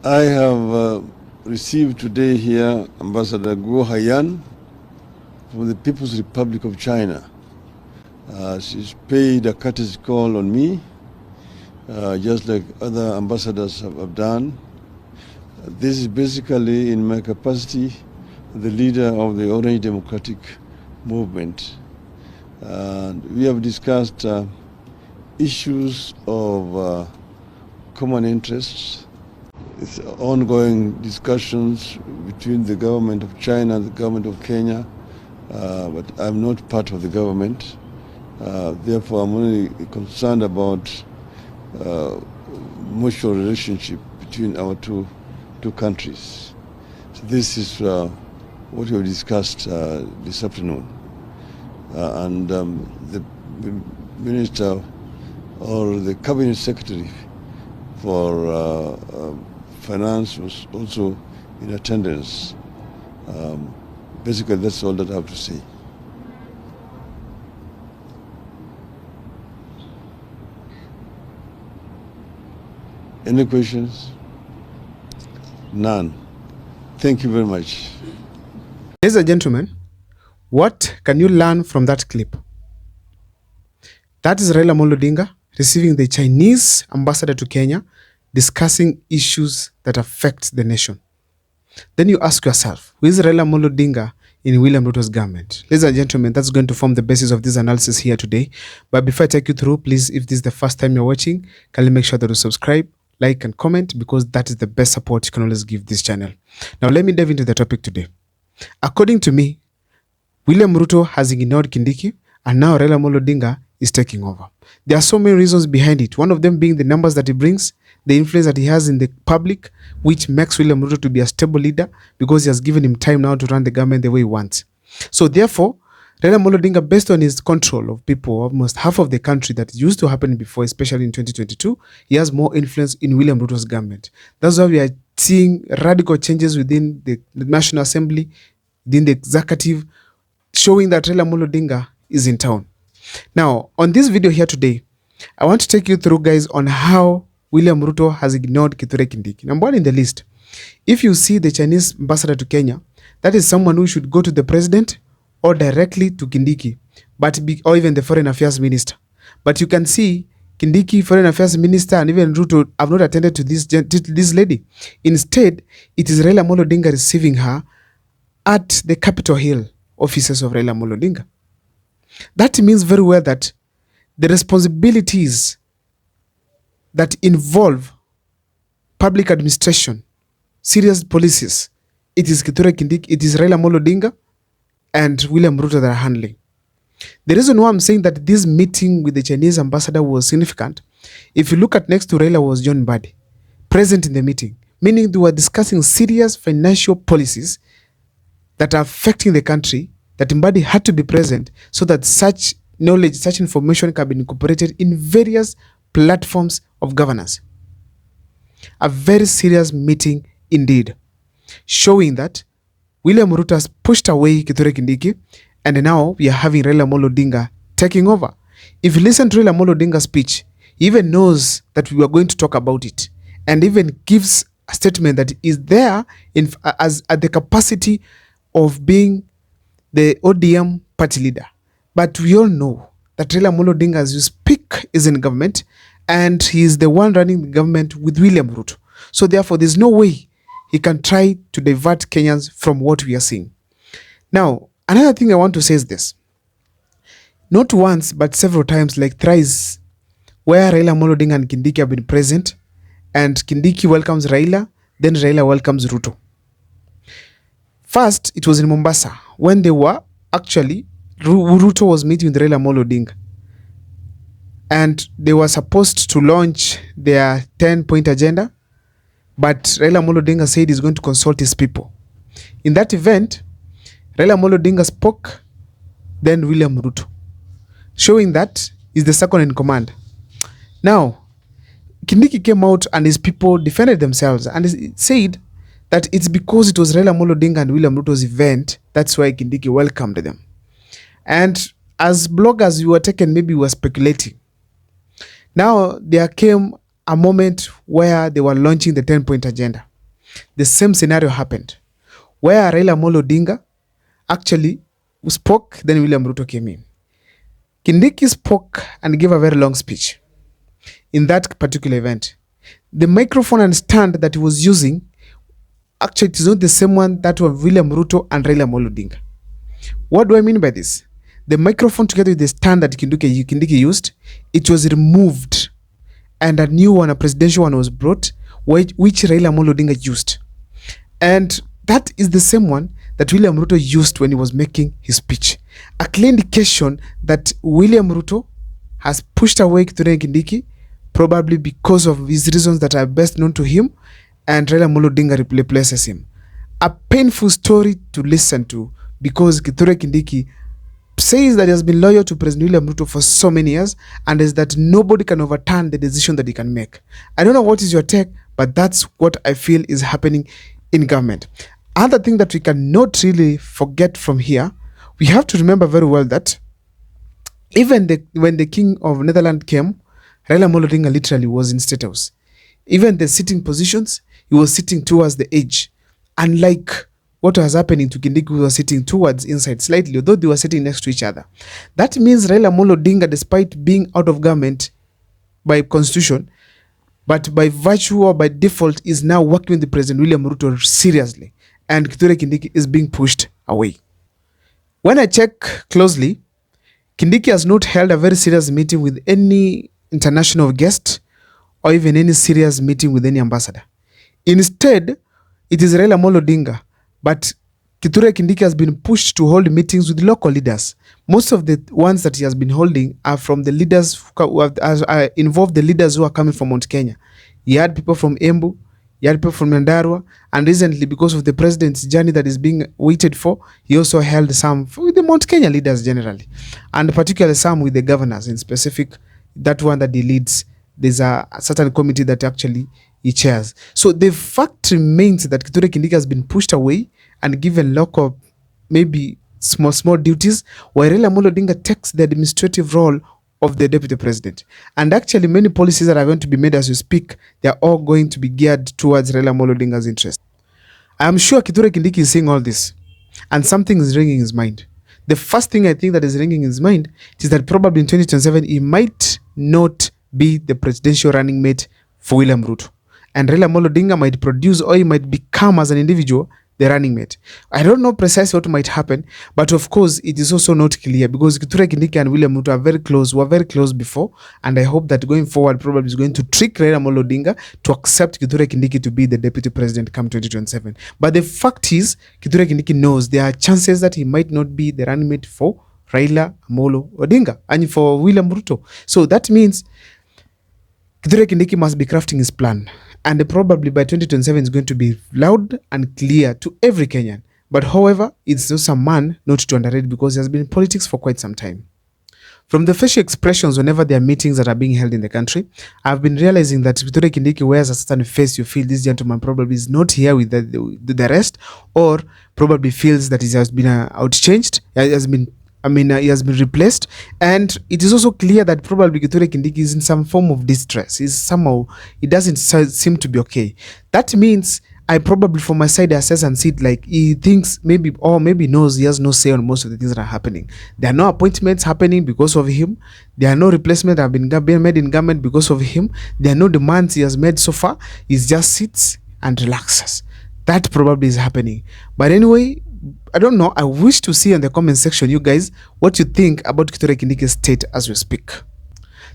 I have received today here Ambassador Guo Haiyan from the People's Republic of China. She's paid a courtesy call on me, just like other ambassadors have done. This is basically in my capacity the leader of the Orange Democratic Movement. We have discussed issues of common interests. It's ongoing discussions between the government of China and the government of Kenya, but I'm not part of the government. Therefore, I'm only concerned about mutual relationship between our two countries. So this is what we have discussed this afternoon. And the minister or the cabinet secretary for finance was also in attendance. Basically, that's all that I have to say. Any questions? None. Thank you very much. Ladies and gentlemen, what can you learn from that clip? That is Raila Odinga receiving the Chinese ambassador to Kenya, discussing issues that affect the nation. Then you ask yourself, who is Raila Odinga in William Ruto's government? Ladies and gentlemen, that's going to form the basis of this analysis here today. But before I take you through, please, if this is the first time you're watching, kindly make sure that you subscribe, like, and comment, because that is the best support you can always give this channel. Now, let me dive into the topic today. According to me, William Ruto has ignored Kindiki, and now Raila Odinga is taking over. There are so many reasons behind it. One of them being the numbers that he brings, the influence that he has in the public, which makes William Ruto to be a stable leader because he has given him time now to run the government the way he wants. So therefore, Raila Odinga, based on his control of people, almost half of the country that used to happen before, especially in 2022, he has more influence in William Ruto's government. That's why we are seeing radical changes within the National Assembly, within the executive, showing that Raila Odinga is in town. Now, on this video here today, I want to take you through, guys, on how William Ruto has ignored Kithure Kindiki. Number one in the list, if you see the Chinese ambassador to Kenya, that is someone who should go to the president or directly to Kindiki, or even the foreign affairs minister. But you can see Kindiki, foreign affairs minister, and even Ruto have not attended to this lady. Instead, it is Raila Odinga receiving her at the Capitol Hill offices of Raila Odinga. That means very well that the responsibilities that involve public administration, serious policies, it is Kithure Kindiki, it is Raila Odinga and William Ruto that are handling. The reason why I'm saying that this meeting with the Chinese ambassador was significant, if you look at next to Raila was John Mbadi, present in the meeting, meaning they were discussing serious financial policies that are affecting the country, that Mbadi had to be present so that such knowledge, such information can be incorporated in various platforms of governance. A very serious meeting indeed, showing that William Ruto has pushed away Kithure Kindiki, and now we are having Raila Odinga taking over. If you listen to Raila Odinga's speech, he even knows that we are going to talk about it, and even gives a statement that is there as at the capacity of being the ODM party leader. But we all know that Raila Odinga, as you speak, is in government, and he is the one running the government with William Ruto. So therefore, there's no way he can try to divert Kenyans from what we are seeing. Now, another thing I want to say is this. Not once, but several times, like thrice, where Raila Odinga and Kindiki have been present, and Kindiki welcomes Raila, then Raila welcomes Ruto. First, it was in Mombasa, when they were actually, Ruto was meeting with Raila Odinga. And they were supposed to launch their 10-point agenda, but Raila Odinga said he's going to consult his people. In that event, Raila Odinga spoke, then William Ruto, showing that he's the second in command. Now, Kindiki came out and his people defended themselves and said that it's because it was Raila Odinga and William Ruto's event, that's why Kindiki welcomed them. And as bloggers, we were taken, maybe we were speculating. Now, there came a moment where they were launching the 10-point agenda. the same scenario happened, where Raila Odinga actually spoke, then William Ruto came in. Kindiki spoke and gave a very long speech in that particular event. The microphone and stand that he was using, actually it is not the same one that was William Ruto and Raila Odinga. What do I mean by this? The microphone together with the stand that Kindiki used, it was removed and a new one, a presidential one was brought, which Raila Odinga used. And that is the same one that William Ruto used when he was making his speech. A clear indication that William Ruto has pushed away Kithure Kindiki, probably because of his reasons that are best known to him, and Raila Odinga replaces him. A painful story to listen to, because Kithure Kindiki says that he has been loyal to President William Ruto for so many years, and is that nobody can overturn the decision that he can make. I don't know what is your take, but that's what I feel is happening in government. Other thing that we cannot really forget from here, we have to remember very well that even when the King of Netherlands came, Raila Odinga literally was in State House. Even the sitting positions, he was sitting towards the edge. Unlike what was happening to Kindiki, who was sitting towards inside slightly, although they were sitting next to each other. That means Raila Odinga, despite being out of government by constitution, but by virtue or by default, is now working with the President William Ruto seriously. And Kithure Kindiki is being pushed away. When I check closely, Kindiki has not held a very serious meeting with any international guest or even any serious meeting with any ambassador. Instead, it is Raila Odinga, but Kithure Kindiki has been pushed to hold meetings with local leaders. Most of the ones that he has been holding are from the leaders who have involved the leaders who are coming from Mount Kenya. He had people from Embu, he had people from Nyandarua, and recently, because of the president's journey that is being waited for, he also held some with the Mount Kenya leaders generally, and particularly some with the governors in specific, that one that he leads. There's a certain committee that actually he chairs. So the fact remains that Kithure Kindiki has been pushed away and given local, maybe small duties, while Raila Odinga takes the administrative role of the deputy president. And actually many policies that are going to be made as we speak, they are all going to be geared towards Raila Odinga's interest. I am sure Kithure Kindiki is seeing all this, and something is ringing in his mind. The first thing I think that is ringing in his mind is that probably in 2027 he might not be the presidential running mate for William Ruto, and Raila Odinga might produce, or he might become as an individual the running mate. I don't know precisely what might happen, but of course it is also not clear, because Kithure Kindiki and William Ruto are very close, were very close before, and I hope that going forward probably is going to trick Raila Odinga to accept Kithure Kindiki to be the deputy president come 2027. But the fact is, Kithure Kindiki knows there are chances that he might not be the running mate for Raila Odinga and for William Ruto. So that means Kithure Kindiki must be crafting his plan, and probably by 2027 is going to be loud and clear to every Kenyan. But however, it's also a man not to underrate, because he has been in politics for quite some time. From the facial expressions whenever there are meetings that are being held in the country, I've been realizing that Kithure Kindiki wears a certain face. You feel this gentleman probably is not here with the rest, or probably feels that he has been outchanged, he has been replaced. And it is also clear that probably Kithure Kindiki is in some form of distress. He doesn't seem to be okay. That means I probably from my side assess and see it like he thinks maybe, or maybe knows he has no say on most of the things that are happening. There are no appointments happening because of him. There are no replacements that have been made in government because of him. There are no demands he has made so far. He just sits and relaxes. That probably is happening. But anyway, I don't know. I wish to see in the comment section, you guys, what you think about Kithure Kindiki's state as we speak.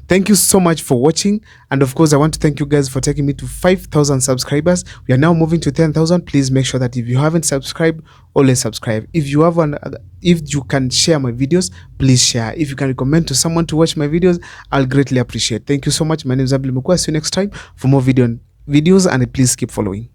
Thank you so much for watching. And of course, I want to thank you guys for taking me to 5,000 subscribers. We are now moving to 10,000. Please make sure that if you haven't subscribed, always subscribe. If you can share my videos, please share. If you can recommend to someone to watch my videos, I'll greatly appreciate. Thank you so much. My name is Abdul Mukwa. See you next time for more videos, and please keep following.